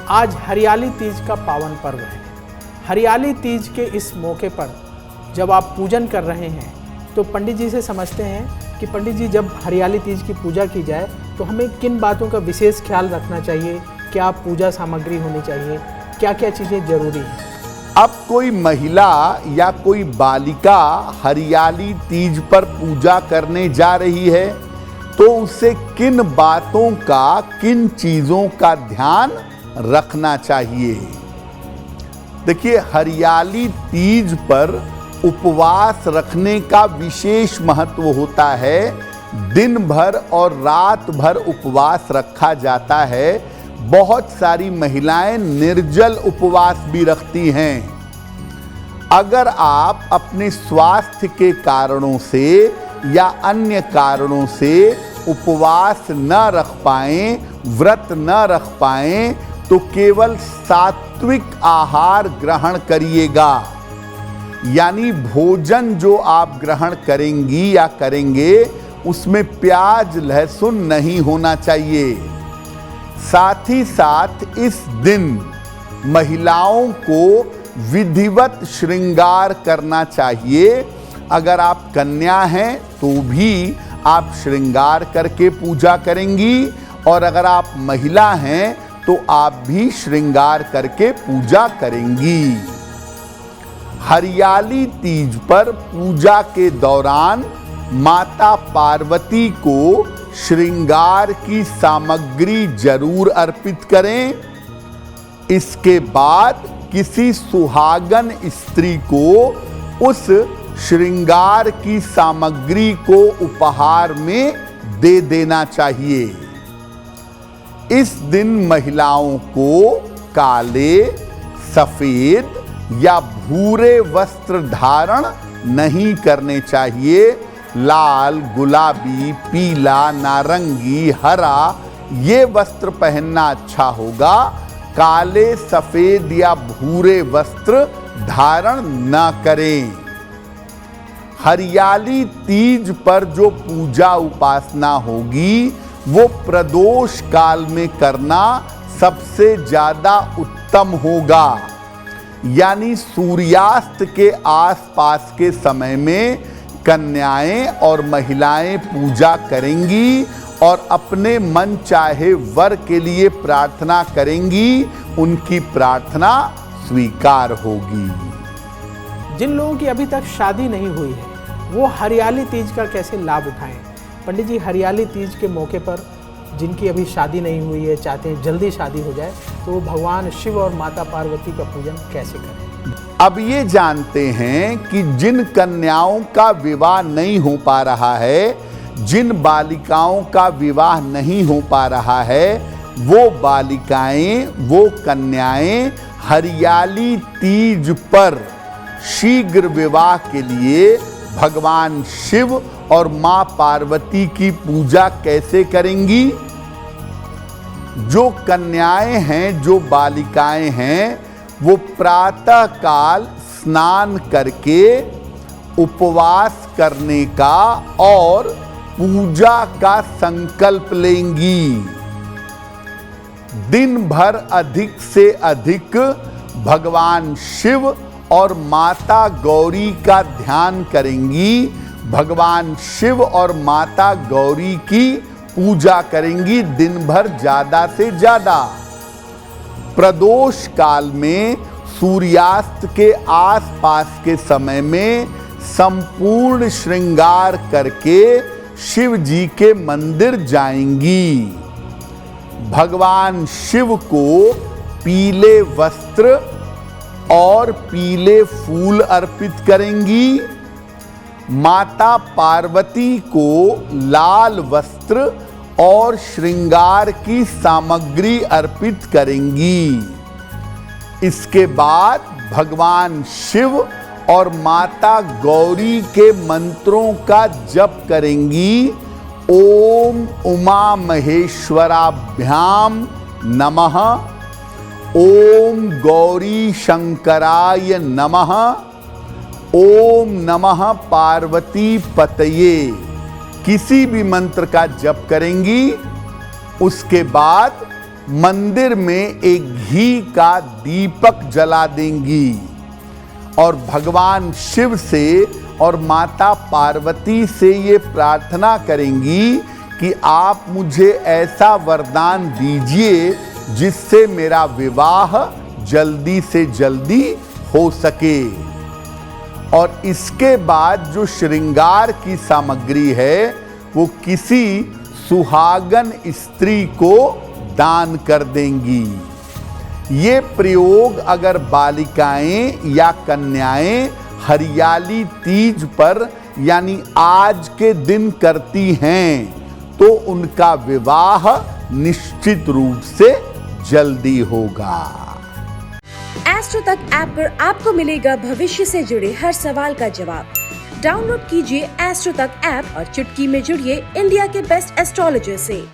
आज हरियाली तीज का पावन पर्व है। हरियाली तीज के इस मौके पर जब आप पूजन कर रहे हैं तो पंडित जी से समझते हैं कि पंडित जी जब हरियाली तीज की पूजा की जाए तो हमें किन बातों का विशेष ख्याल रखना चाहिए, क्या पूजा सामग्री होनी चाहिए, क्या क्या चीज़ें जरूरी हैं। अब कोई महिला या कोई बालिका हरियाली तीज पर पूजा करने जा रही है तो उसे किन बातों का, किन चीज़ों का ध्यान रखना चाहिए। देखिए, हरियाली तीज पर उपवास रखने का विशेष महत्व होता है। दिन भर और रात भर उपवास रखा जाता है। बहुत सारी महिलाएं निर्जल उपवास भी रखती हैं। अगर आप अपने स्वास्थ्य के कारणों से या अन्य कारणों से उपवास न रख पाएं, व्रत न रख पाएं, तो केवल सात्विक आहार ग्रहण करिएगा। यानी भोजन जो आप ग्रहण करेंगी या करेंगे उसमें प्याज लहसुन नहीं होना चाहिए। साथ ही साथ इस दिन महिलाओं को विधिवत श्रृंगार करना चाहिए। अगर आप कन्या हैं तो भी आप श्रृंगार करके पूजा करेंगी, और अगर आप महिला हैं तो आप भी श्रृंगार करके पूजा करेंगी। हरियाली तीज पर पूजा के दौरान माता पार्वती को श्रृंगार की सामग्री जरूर अर्पित करें। इसके बाद किसी सुहागन स्त्री को उस श्रृंगार की सामग्री को उपहार में दे देना चाहिए। इस दिन महिलाओं को काले, सफेद या भूरे वस्त्र धारण नहीं करने चाहिए। लाल, गुलाबी, पीला, नारंगी, हरा ये वस्त्र पहनना अच्छा होगा। काले, सफेद या भूरे वस्त्र धारण न करें। हरियाली तीज पर जो पूजा उपासना होगी वो प्रदोष काल में करना सबसे ज्यादा उत्तम होगा। यानी सूर्यास्त के आसपास के समय में कन्याएं और महिलाएं पूजा करेंगी और अपने मन चाहे वर के लिए प्रार्थना करेंगी। उनकी प्रार्थना स्वीकार होगी। जिन लोगों की अभी तक शादी नहीं हुई है वो हरियाली तीज का कैसे लाभ उठाएं। पंडित जी, हरियाली तीज के मौके पर जिनकी अभी शादी नहीं हुई है, चाहते हैं जल्दी शादी हो जाए, तो वो भगवान शिव और माता पार्वती का पूजन कैसे करें। अब ये जानते हैं कि जिन कन्याओं का विवाह नहीं हो पा रहा है, जिन बालिकाओं का विवाह नहीं हो पा रहा है, वो बालिकाएं, वो कन्याएं हरियाली तीज पर शीघ्र विवाह के लिए भगवान शिव और मां पार्वती की पूजा कैसे करेंगी। जो कन्याएं हैं, जो बालिकाएं हैं, वो प्रातः काल स्नान करके उपवास करने का और पूजा का संकल्प लेंगी। दिन भर अधिक से अधिक भगवान शिव और माता गौरी का ध्यान करेंगी। भगवान शिव और माता गौरी की पूजा करेंगी दिन भर ज्यादा से ज्यादा। प्रदोष काल में सूर्यास्त के आसपास के समय में संपूर्ण श्रृंगार करके शिव जी के मंदिर जाएंगी। भगवान शिव को पीले वस्त्र और पीले फूल अर्पित करेंगी। माता पार्वती को लाल वस्त्र और श्रृंगार की सामग्री अर्पित करेंगी। इसके बाद भगवान शिव और माता गौरी के मंत्रों का जप करेंगी। ओम उमा महेश्वराभ्याम नमः, ओम गौरी शंकराय नमः, ओम नमः पार्वती पतये। किसी भी मंत्र का जप करेंगी। उसके बाद मंदिर में एक घी का दीपक जला देंगी और भगवान शिव से और माता पार्वती से ये प्रार्थना करेंगी कि आप मुझे ऐसा वरदान दीजिए जिससे मेरा विवाह जल्दी से जल्दी हो सके। और इसके बाद जो श्रृंगार की सामग्री है वो किसी सुहागन स्त्री को दान कर देंगी। ये प्रयोग अगर बालिकाएं या कन्याएं हरियाली तीज पर यानी आज के दिन करती हैं तो उनका विवाह निश्चित रूप से जल्दी होगा। एस्ट्रो तक ऐप पर आपको मिलेगा भविष्य से जुड़े हर सवाल का जवाब। डाउनलोड कीजिए एस्ट्रो तक ऐप और चुटकी में जुड़िए इंडिया के बेस्ट एस्ट्रोलॉजर से।